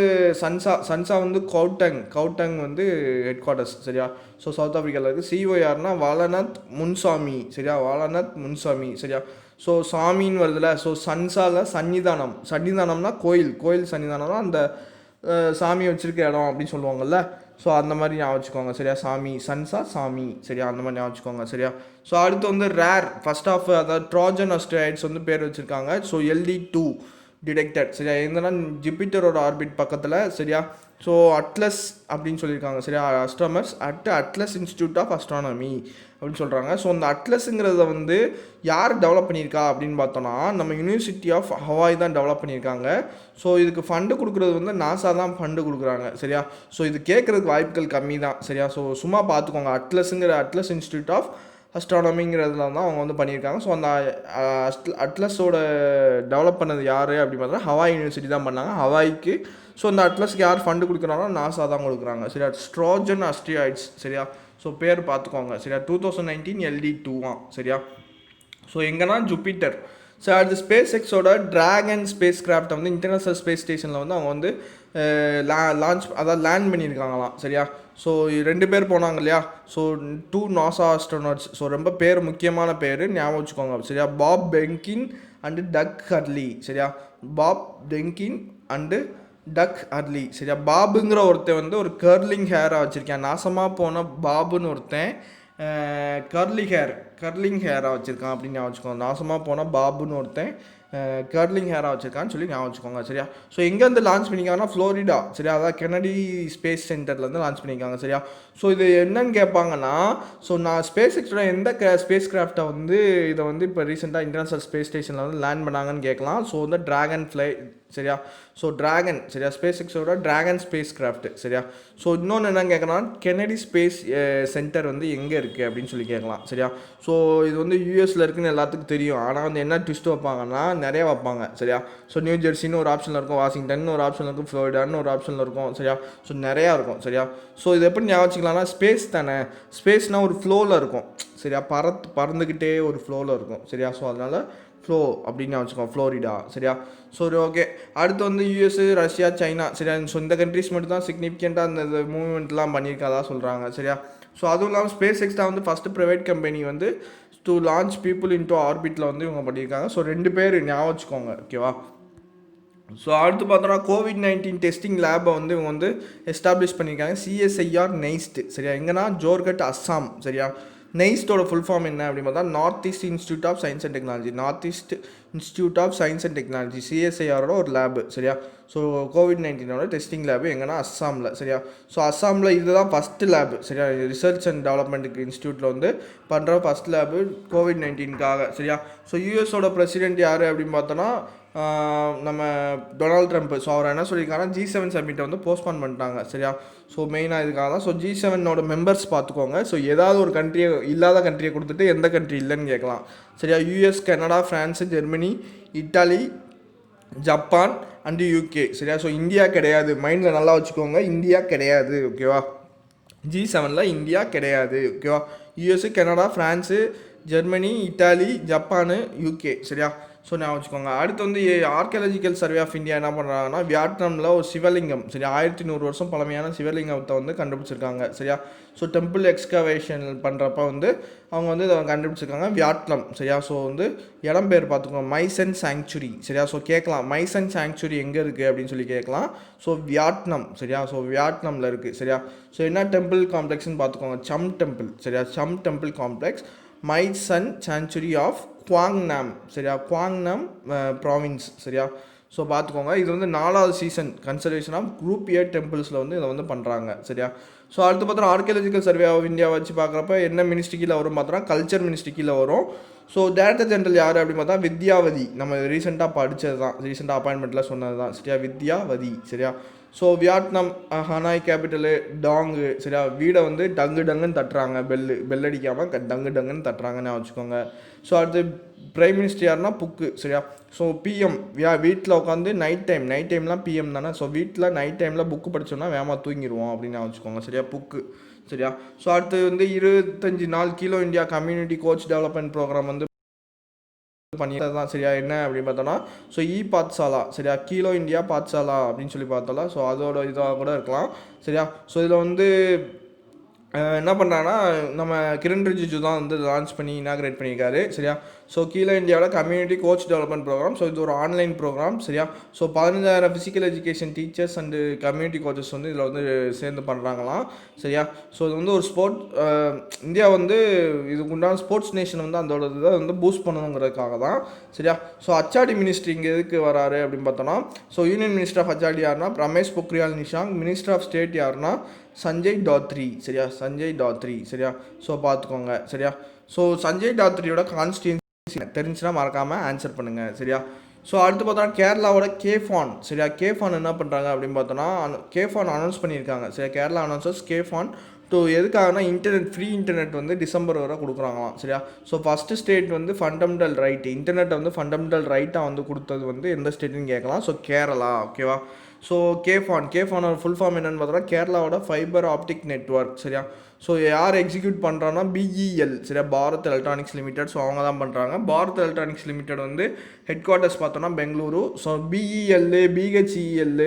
சன்சா வந்து கவுட்டங் வந்து ஹெட் குவார்ட்டர்ஸ் சரியா. ஸோ சவுத் ஆஃப்ரிக்காவில் இருக்குது. சிஓ யாருன்னா வாலநாத் முன்சாமி சரியா. ஸோ சாமின்னு வருதுல. ஸோ சன்சாவில் சன்னிதானம்னா கோயில் சன்னிதானம்னா அந்த சாமி வச்சுருக்க இடம் அப்படின்னு சொல்லுவாங்கள்ல. ஸோ அந்த மாதிரி ஞாபகம் வச்சுக்கோங்க சரியா. சன்சா சாமி சரியா. அந்த மாதிரி ஞாபகம் வச்சுக்கோங்க சரியா. ஸோ அடுத்து வந்து ரேர் ஃபர்ஸ்ட் ஆஃப் அதாவது ட்ராஜன் அஸ்ட்ராய்ட்ஸ் வந்து பேர் வச்சுருக்காங்க. ஸோ LD2 டிடெக்டட் சரியா. எங்கன்னா ஜூபிட்டரோட ஆர்பிட் பக்கத்தில் சரியா. ஸோ அட்லஸ் அப்படின்னு சொல்லியிருக்காங்க சரியா. Astronomers atlas institute of astronomy அப்படின்னு சொல்கிறாங்க. ஸோ அந்த அட்லஸுங்கிறத வந்து யார் டெவலப் பண்ணியிருக்கா அப்படின்னு பார்த்தோன்னா நம்ம யூனிவர்சிட்டி ஆஃப் ஹவாய் தான் டெவலப் பண்ணியிருக்காங்க. ஸோ இதுக்கு ஃபண்டு கொடுக்குறது வந்து நாசா தான் ஃபண்டு கொடுக்குறாங்க சரியா. ஸோ இது கேட்குறதுக்கு வாய்ப்புகள் கம்மி தான் சரியா. ஸோ சும்மா பார்த்துக்கோங்க. அட்லஸ் இன்ஸ்டியூட் ஆஃப் அஸ்ட்ரானமிங்கிறதுல தான் அவங்க வந்து பண்ணியிருக்காங்க. ஸோ அந்த அட்லஸோட டெவலப் பண்ணது யார் அப்படின்னு பார்த்தா ஹவாய் யூனிவர்சிட்டி தான் பண்ணாங்க ஹவாய்க்கு. ஸோ அந்த அட்லஸ்க்கு யார் ஃபண்டு கொடுக்குறாங்கன்னா நாசா தான் கொடுக்குறாங்க சரியா. ட்ராஜன் அஸ்ட்ராய்ட்ஸ் சரியா. ஸோ பேர் பார்த்துக்கோங்க சரியா. 2019 LD2 சரியா. ஸோ எங்கன்னா ஜூபிட்டர். ஸோ அடுத்து ஸ்பேஸ் எக்ஸோட டிராகன் ஸ்பேஸ் கிராஃப்டை வந்து இன்டர்நேஷ்னல் ஸ்பேஸ் ஸ்டேஷனில் வந்து அவங்க வந்து லேண்ட் பண்ணியிருக்காங்களாம் சரியா. ஸோ 2 பேர் போனாங்க இல்லையா. So 2 NASA astronauts. ஸோ ரொம்ப முக்கியமான பேர் ஞாபகம் வச்சுக்கோங்க சரியா. பாப் பெங்கின் அண்டு டக் ஹர்லி சரியா. சரியா. பாபுங்கிற ஒருத்தன் வந்து ஒரு கர்லிங் ஹேராக வச்சுருக்கேன். நாசமாக போன பாபுன்னு ஒருத்தன் கர்லிங் ஹேராக வச்சுருக்கான் அப்படின்னு ஞாபகம் வச்சுக்கோங்க. நாசமாக போனால் பாபுன்னு ஒருத்தன் கர்லிங் ஹேராக வச்சுருக்கான்னு சொல்லி ஞாபகம் வச்சுக்கோங்க சரியா. ஸோ எங்கேருந்து லான்ச் பண்ணியிருக்காங்கன்னா ஃப்ளோரிடா சரியா. அதாவது கெனடி ஸ்பேஸ் சென்டர்லேருந்து லான்ச் பண்ணியிருக்காங்க சரியா. ஸோ இது என்னன்னு கேட்பாங்கன்னா ஸோ நான் ஸ்பேஸ் எக்ஸோட எந்த ஸ்பேஸ் கிராஃப்டை வந்து இதை வந்து இப்போ ரீசெண்டாக இன்டர்நேஷ்னல் ஸ்பேஸ் ஸ்டேஷனில் வந்து லேண்ட் பண்ணாங்கன்னு கேட்கலாம். ஸோ வந்து டிராகன் ஃப்ளை சரியா. ஸோ டிராகன் சரியா. ஸ்பேஸ் எக்ஸோட டிராகன் ஸ்பேஸ் கிராஃப்ட் சரியா. ஸோ இன்னொன்று என்ன கேட்கலாம் கெனடி ஸ்பேஸ் சென்டர் வந்து எங்கே இருக்குது அப்படின்னு சொல்லி கேட்கலாம் சரியா. ஸோ இது வந்து யூஎஸில் இருக்குன்னு எல்லாத்துக்கும் தெரியும். ஆனால் வந்து என்ன ட்விஸ்ட் வைப்பாங்கன்னா நிறைய வைப்பாங்க சரியா. ஸோ நியூ ஜெர்சின்னு ஒரு ஆப்ஷனில் இருக்கும், வாஷிங்டன் ஒரு ஆப்ஷனில் இருக்கும், ஃப்ளோரிடான்னு ஒரு ஆப்ஷனில் இருக்கும் சரியா. ஸோ நிறையா இருக்கும் சரியா. ஸோ இது எப்படி ஞாபகம் வச்சுக்கலாம்னா ஸ்பேஸ் தானே. ஸ்பேஸ்னால் ஒரு ஃப்ளோவில் இருக்கும் சரியா. பறந்துக்கிட்டே ஒரு ஃப்ளோவில் இருக்கும் சரியா. ஸோ அதனால் ஃப்ளோ அப்படின்னு வச்சுக்கோங்க ஃப்ளோரிடா சரியா. So okay. அடுத்து வந்து யூஎஸ், ரஷ்யா, சைனா சரியா. ஸோ இந்த கண்ட்ரிஸ் மட்டும் தான் சிக்னிஃபிகண்ட்டாக அந்த மூவ்மெண்ட்லாம் பண்ணியிருக்காதா சொல்கிறாங்க சரியா. ஸோ அதுவும் இல்லாமல் ஸ்பேஸ் எக்ஸ் தான் வந்து ஃபஸ்ட்டு ப்ரைவேட் கம்பெனி வந்து டு லான்ச் பீப்புள் இன்டூ ஆர்பிட்டில் வந்து இவங்க பண்ணியிருக்காங்க. ஸோ 2 பேர் ஞாபகம் வச்சுக்கோங்க ஓகேவா. ஸோ அடுத்து பார்த்தோன்னா COVID-19 டெஸ்டிங் லேபை வந்து இவங்க வந்து எஸ்டாப்ளிஷ் பண்ணியிருக்காங்க. CSIR நெய்ஸ்ட் சரியா. எங்கன்னா ஜோர்கட் அஸ்ஸாம் சரியா. நெய்ஸ்டோட ஃபுல் ஃபார்ம் என்ன அப்படின்னு பார்த்தா North East Institute of Science and Technology CSIRோட ஒரு லேபு சரியா. ஸோ COVID-19ஓட டெஸ்டிங் லேபு எங்கன்னா அஸ்ஸாமில் சரியா. ஸோ அஸ்ஸாமில் இதுதான் ஃபஸ்ட்டு லேபு சரியா. ரிசர்ச் அண்ட் டெவலப்மெண்ட்டுக்கு இன்ஸ்டியூட்டில் வந்து பண்ணுற ஃபஸ்ட் லேபு COVID-19க்காக சரியா. ஸோ யூஎஸோட பிரசிடென்ட் யார் அப்படின்னு பார்த்தோன்னா நம்ம டொனால்ட் ட்ரம்ப். ஸோ அவர் என்ன சொல்லியிருக்காங்கன்னா G7 சமிட்டை வந்து போஸ்ட்பான் பண்ணிட்டாங்க சரியா. ஸோ மெயினாக இதுக்காக தான். ஸோ G7ஓட மெம்பர்ஸ் பார்த்துக்கோங்க. ஸோ ஏதாவது ஒரு கண்ட்ரியை இல்லாத கண்ட்ரியை கொடுத்துட்டு எந்த கண்ட்ரி இல்லைன்னு கேட்கலாம் சரியா. US, Canada, France, Germany, Italy, Japan and UK சரியா. ஸோ இந்தியா கிடையாது. மைண்டில் நல்லா வச்சுக்கோங்க. இந்தியா கிடையாது ஓகேவா. G7ல் இந்தியா கிடையாது ஓகேவா. US, Canada, France, Germany, Italy, Japan, UK சரியா. ஸோ ஞாபகம் வச்சுக்கோங்க. அடுத்து வந்து ஆர்கியாலஜிக்கல் சர்வே ஆஃப் இந்தியா என்ன பண்ணுறாங்கன்னா, வியட்நாமில் ஒரு சிவலிங்கம் சரியா 1100 வருஷம் பழமையான சிவலிங்கத்தை வந்து கண்டுபிடிச்சிருக்காங்க சரியா. ஸோ டெம்பிள் எக்ஸ்கவேஷன் பண்ணுறப்ப வந்து அவங்க வந்து இதை கண்டுபிடிச்சிருக்காங்க வியட்நாம் சரியா. ஸோ வந்து இடம் பேர் பார்த்துக்கோங்க, மைசன் சாங்சுரி சரியா. ஸோ கேட்கலாம் மைசன் சாங்சுரி எங்கே இருக்குது அப்படின்னு சொல்லி கேட்கலாம். ஸோ வியட்நாம் சரியா. ஸோ வியட்நாமில் இருக்குது சரியா. ஸோ என்ன டெம்பிள் காம்ப்ளெக்ஸ்னு பார்த்துக்கோங்க, சம் டெம்பிள் சரியா. சம் temple complex My Son sanctuary of Quang Nam சரியா. குவாங்நாம் ப்ராவின்ஸ் சரியா. ஸோ பார்த்துக்கோங்க, இது வந்து 4வது season conservation of group A டெம்பிள்ஸில் வந்து இதை வந்து பண்ணுறாங்க சரியா. ஸோ அடுத்து பார்த்தோன்னா ஆர்கியாலஜிக்கல் சர்வே ஆஃப் இந்தியா வச்சு பார்க்குறப்ப என்ன மினிஸ்ட்ரி கீழே வரும் பார்த்தோன்னா கல்ச்சர் மினிஸ்ட்ரி கீழே வரும். ஸோ டேரக்டர் ஜெனரல் யார் அப்படின்னு பார்த்தா வித்யாவதி, நம்ம ரீசெண்டாக படித்தது தான், ரீசெண்டாக அப்பாயின்மெண்ட்டில் சொன்னது தான் சரியா, வித்யாவதி சரியா. ஸோ வியட்நாம் ஹனாய் கேபிட்டலு டாங்கு சரியா. வீடை வந்து டங்கு டங்குன்னு தட்டுறாங்க, பெல் அடிக்காமல் டங்கு டங்குன்னு தட்டுறாங்கன்னு வச்சுக்கோங்க. ஸோ அடுத்து பிரைம் மினிஸ்டர் யாருன்னா புக்கு சரியா. ஸோ பிஎம் வீட்டில் உட்காந்து நைட் டைம்லாம் பிஎம் தானே. ஸோ வீட்டில் நைட் டைமில் புக்கு படித்தோம்னா வேகமாக தூங்கிடுவோம் அப்படின்னு வச்சுக்கோங்க சரியா, புக்கு சரியா. ஸோ அடுத்து வந்து 25 நாள் Khelo India community coach development program வந்து பண்ணிட்டு தான் சரியா. என்ன அப்படின்னு பார்த்தோன்னா ஸோ பாத்சாலா சரியா, கீலோ இந்தியா பாத்சாலா அப்படின்னு சொல்லி பார்த்தோம்ல. ஸோ அதோட இதாக கூட இருக்கலாம் சரியா. ஸோ இதில் வந்து என்ன பண்ணுறாங்கன்னா நம்ம கிரண் ரிஜிஜு தான் வந்து லான்ச் பண்ணி இனாக்ரேட் பண்ணியிருக்காரு சரியா. ஸோ கீழே இந்தியாவில் community coach development program. So இது ஒரு ஆன்லைன் ப்ரோக்ராம் சரியா. So 15,000 physical education teachers and community coaches வந்து இதில் வந்து சேர்ந்து பண்ணுறாங்களாம் சரியா. ஸோ இது வந்து ஒரு இந்தியா வந்து இதுக்கு உண்டான ஸ்போர்ட்ஸ் நேஷன் வந்து அதோட இதை வந்து பூஸ்ட் பண்ணணுங்கிறதுக்காக தான் சரியா. ஸோ ஹச்ஆர்டி மினிஸ்ட்ரி இங்கே எதுக்கு வராரு அப்படின்னு பார்த்தோன்னா, so union minister of HRD யாருன்னா Ramesh Pokhriyal Nishank. Minister of state யாருன்னா சஞ்சய் தாத்ரி சரியா, சஞ்சய் தாத்ரி சரியா. ஸோ பார்த்துக்கோங்க சரியா. ஸோ சஞ்சய் தாத்ரியோட கான்ஸ்டியூன்சி தெரிஞ்சுன்னா மறக்காமல் ஆன்சர் பண்ணுங்கள் சரியா. ஸோ அடுத்து பார்த்தோன்னா கேரளாவோட கேஃபான் சரியா. கேஃபான் என்ன பண்ணுறாங்க அப்படின்னு பார்த்தோன்னா கேஃபான் அனௌன்ஸ் பண்ணியிருக்காங்க சரியா. கேரளா அனௌன்சர்ஸ் கேஃபான் ஸோ எதுக்காகனா ஃப்ரீ இன்டர்நெட் வந்து டிசம்பர் வரை கொடுக்குறாங்களாம் சரியா. ஸோ ஃபஸ்ட்டு ஸ்டேட் வந்து ஃபண்டமெண்டல் ரைட், இன்டர்நெட்டை வந்து ஃபண்டமெண்டல் ரைட்டாக வந்து கொடுத்தது வந்து எந்த ஸ்டேட்டுன்னு கேட்கலாம். ஸோ கேரளா ஓகேவா. ஸோ கேஃபானோட ஃபுல் ஃபார்ம் என்னென்னு பார்த்தோன்னா கேரளாவோட ஃபைபர் ஆப்டிக் நெட்ஒர்க் சரியா. ஸோ யார் எக்ஸிக்யூட் பண்ணுறான்னா பிஇஎல் சரியா, பாரத் எலக்ட்ரானிக்ஸ் லிமிடெட். ஸோ அவங்க தான் பண்ணுறாங்க. பாரத் எலக்ட்ரானிக்ஸ் லிமிடெட் வந்து ஹெட் குவார்ட்டர்ஸ் பார்த்தோன்னா Bengaluru. So BEL BHEL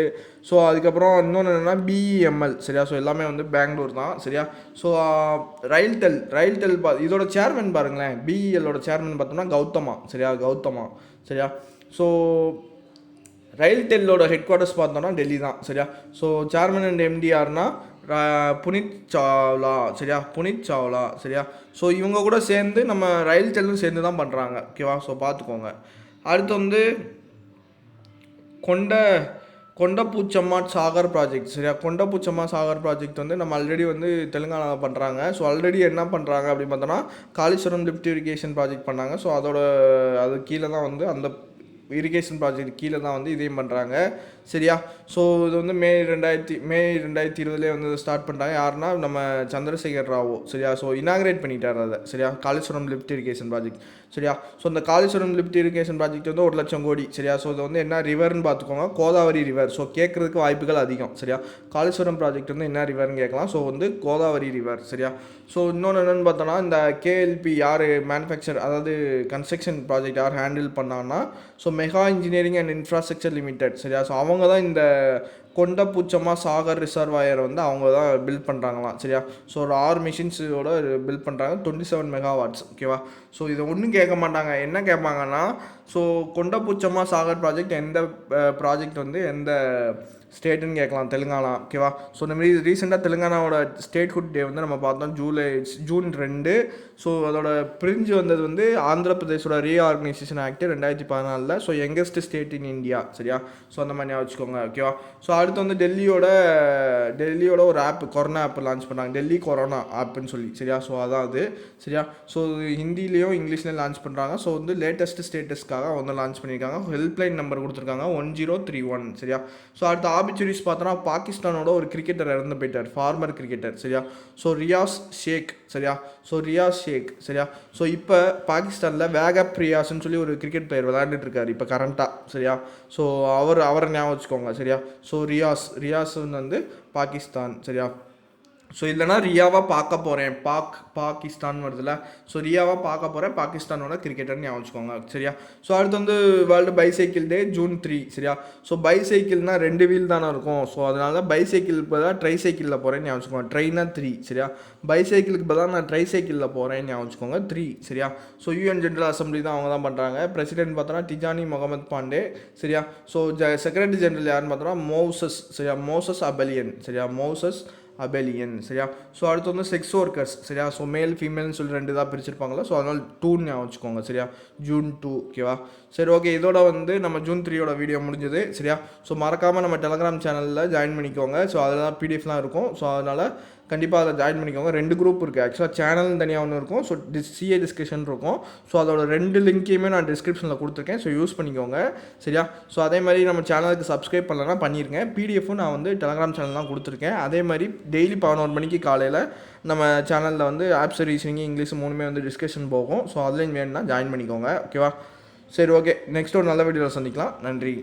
so அதுக்கப்புறம் இன்னொன்று என்னென்னா பிஇஎம்எல் சரியா. ஸோ எல்லாமே வந்து பெங்களூர் தான் சரியா. ஸோ ரயில்டெல் இதோட சேர்மன் பாருங்களேன், பிஇஎல்லோட சேர்மன் பார்த்தோம்னா கௌதமா சரியா. ஸோ ரயில்டெல்லோட ஹெட் குவார்ட்டர்ஸ் பார்த்தோன்னா டெல்லி தான் சரியா. ஸோ சேர்மன் அண்ட் எம்டிஆர்னா புனித் சாவ்லா சரியா. ஸோ இவங்க கூட சேர்ந்து நம்ம ரயில்டெல்லும் சேர்ந்து தான் பண்ணுறாங்க ஓகேவா. ஸோ பார்த்துக்கோங்க. அடுத்து வந்து கொண்டபூச்சம்மா சாகர் ப்ராஜெக்ட் சரியா. கொண்டபூச்சம்மா சாகர் ப்ராஜெக்ட் வந்து நம்ம ஆல்ரெடி வந்து தெலுங்கானாவில் பண்ணுறாங்க. ஸோ ஆல்ரெடி என்ன பண்ணுறாங்க அப்படின்னு பார்த்தோன்னா காளீஸ்வரம் லிஃப்ட் இரிகேஷன் ப்ராஜெக்ட் பண்ணாங்க. ஸோ அது கீழே தான் வந்து அந்த இரிகேஷன் ப்ராஜெக்ட் கீழே தான் வந்து இதையும் பண்ணுறாங்க சரியா. ஸோ இது வந்து மே 2020 வந்து ஸ்டார்ட் பண்ணுறாங்க. யாருன்னா நம்ம சந்திரசேகர் ராவ் சரியா. ஸோ இனாக்ரேட் பண்ணிட்டார் அதை சரியா, காளீஸ்வரம் லிஃப்ட் இரிகேஷன் ப்ராஜெக்ட் சரியா. ஸோ இந்த காளீஸ்வரம் லிஃப்ட் இரிகேஷன் ப்ராஜெக்ட் வந்து 1 லட்சம் கோடி சரியா. ஸோ இது வந்து என்ன ரிவர்னு பார்த்துக்கோங்க, கோதாவரி ரிவர். ஸோ கேட்குறதுக்கு வாய்ப்புகள் அதிகம் சரியா. காளீஸ்வரம் ப்ராஜெக்ட் வந்து என்ன ரிவர்னு கேட்கலாம். ஸோ வந்து கோதாவரி ரிவர் சரியா. ஸோ இன்னொன்று என்னென்னு பார்த்தோன்னா இந்த கேஎல்பி யார் மேனுஃபேக்சர் அதாவது கன்ஸ்ட்ரக்ஷன் ப்ராஜெக்ட் யார் ஹேண்டில் பண்ணாங்கன்னா so mega engineering and infrastructure limited சரியா. ஸோ அவங்க தான் இந்த கொண்டபூச்சம்மா சாகர் ரிசர்வாயர் வந்து அவங்க தான் பில்ட் பண்ணுறாங்களாம் சரியா. ஸோ ஒரு 6 மிஷின்ஸோட பில்ட் பண்ணுறாங்க, 27 மெகாவாட்ஸ் ஓகேவா. ஸோ இதை ஒன்றும் கேட்க மாட்டாங்க, என்ன கேட்பாங்கன்னா ஸோ கொண்டபூச்சம்மா சாகர் ப்ராஜெக்ட் எந்த ப்ராஜெக்ட் வந்து எந்த ஸ்டேட்டுன்னு கேட்கலாம், தெலுங்கானா ஓகேவா. ஸோ இந்த மாதிரி ரீசெண்டாக தெலுங்கானாவோட ஸ்டேட்ஹுட் டே வந்து நம்ம பார்த்தோம் ஜூன் 2. ஸோ அதோட பிரிஞ்சு வந்தது வந்து ஆந்திர பிரதேசோட reorganisation act 2014. So youngest state in India சரியா. ஸோ அந்த மாதிரி வச்சுக்கோங்க ஓகேவா. ஸோ அடுத்து வந்து டெல்லியோட ஒரு ஆப் கொரோனா ஆப் லான்ச் பண்ணாங்க, டெல்லி கொரோனா ஆப்புன்னு சொல்லி சரியா. ஸோ அதான் அது சரியா. ஸோ ஹிந்திலையும் இங்கிலீஷ்லையும் லான்ச் பண்ணுறாங்க. ஸோ வந்து லேட்டஸ்ட் ஸ்டேட்டஸ்க்காக வந்து லான்ச் பண்ணியிருக்காங்க. ஹெல்ப்லைன் நம்பர் கொடுத்துருக்காங்க 1031 சரியா. ஸோ அடுத்து ஆபிச்சுரிஸ் பார்த்தோன்னா பாகிஸ்தானோட ஒரு கிரிக்கெட்டர் இறந்து போயிட்டார், ஃபார்மர் கிரிக்கெட்டர் சரியா. ஸோ ரியாஸ் ஷேக் சரியா. ஸோ இப்போ பாகிஸ்தானில் வேகப் ரியாஸ்ன்னு சொல்லி ஒரு கிரிக்கெட் பிளேயர் விளையாண்டுட்டு இருக்காரு இப்போ கரண்ட்டாக சரியா. ஸோ அவரை ஞாபகம் வச்சுக்கோங்க சரியா. ஸோ ரியாஸ் வந்து பாகிஸ்தான் சரியா. ஸோ இல்லைனா ரியாவாக பார்க்க போகிறேன் பாகிஸ்தான் வருதுல்ல. ஸோ ரியாவாக பார்க்க போகிறேன் பாகிஸ்தானோட கிரிக்கெட்டர்னு ஞாபகம் வச்சுக்கோங்க சரியா. ஸோ அடுத்து வந்து வேர்ல்டு பைசைக்கிள் டே ஜூன் 3 சரியா. ஸோ பைசைக்கிள்னால் 2 வீல் தானே இருக்கும். ஸோ அதனால பைசைக்கிள் பதிலாக ட்ரை சைக்கிளில் போகிறேன்னு ஞாபகம் வச்சுக்கோங்க. ட்ரைனா 3 சரியா. பைசைக்கிளுக்கு பதிலாக நான் ட்ரை சைக்கிளில் போகிறேன்னு ஞாபகம் வச்சுக்கோங்க 3 சரியா. ஸோ யூஎன் ஜென்ரல் அசம்பிளி தான் அவங்க தான் பண்ணுறாங்க. பிரசிடென்ட் பார்த்தோன்னா டிஜானி முகமது பாண்டே சரியா. ஸோ செக்ரட்டரி ஜெனரல் யாருன்னு பார்த்தோன்னா மோசஸ் சரியா. மோசஸ் அபெலியன் சரியா. மோசஸ் அபெலியன் சரியா. ஸோ அடுத்து வந்து செக்ஸ் ஒர்க்கர்ஸ் சரியா. ஸோ மேல் ஃபீமேல்னு சொல்லி 2 தான் பிரிச்சிருப்பாங்களா. ஸோ அதனால் 2ன்னு ஞாபகம் வச்சுக்கோங்க சரியா. ஜூன் 2 ஓகேவா. சரி ஓகே, இதோட வந்து நம்ம ஜூன் 3யோட வீடியோ முடிஞ்சது சரியா. ஸோ மறக்காமல் நம்ம டெலகிராம் சேனலில் ஜாயின் பண்ணிக்கோங்க. ஸோ அதில் தான் பிடிஎஃப்லாம் இருக்கும். ஸோ அதனால் கண்டிப்பாக அதில் ஜாயின் பண்ணிக்கோங்க. 2 குரூப் இருக்குது ஆக்சுவலாக. சேனல் தனியாக ஒன்று இருக்கும். ஸோ சிஏ டிஸ்கஷன் இருக்கும். ஸோ அதோட 2 லிங்க்கையுமே நான் டிஸ்கிரிப்ஷனில் கொடுத்துருக்கேன். ஸோ யூஸ் பண்ணிக்கோங்க சரியா. ஸோ அதே மாதிரி நம்ம சேனலுக்கு சப்ஸ்கிரைப் பண்ணலன்னா பண்ணியிருக்கேன். பிடிஎஃப்பும் நான் வந்து டெலகிராம் சேனல் தான் கொடுத்துருக்கேன். அதே மாதிரி டெய்லி 11 மணிக்கு காலையில் நம்ம சேனலில் வந்து ஆப்ஸ் ரீசனிங் இங்கிலீஷ் 3மே வந்து டிஸ்கஷன் போகும். ஸோ அதுலேயும் வேணும்னா ஜாயின் பண்ணிக்கோங்க ஓகேவா. சரி ஓகே, நெக்ஸ்ட் ஒரு நல்ல வீடியோவில் சந்திக்கலாம். நன்றி.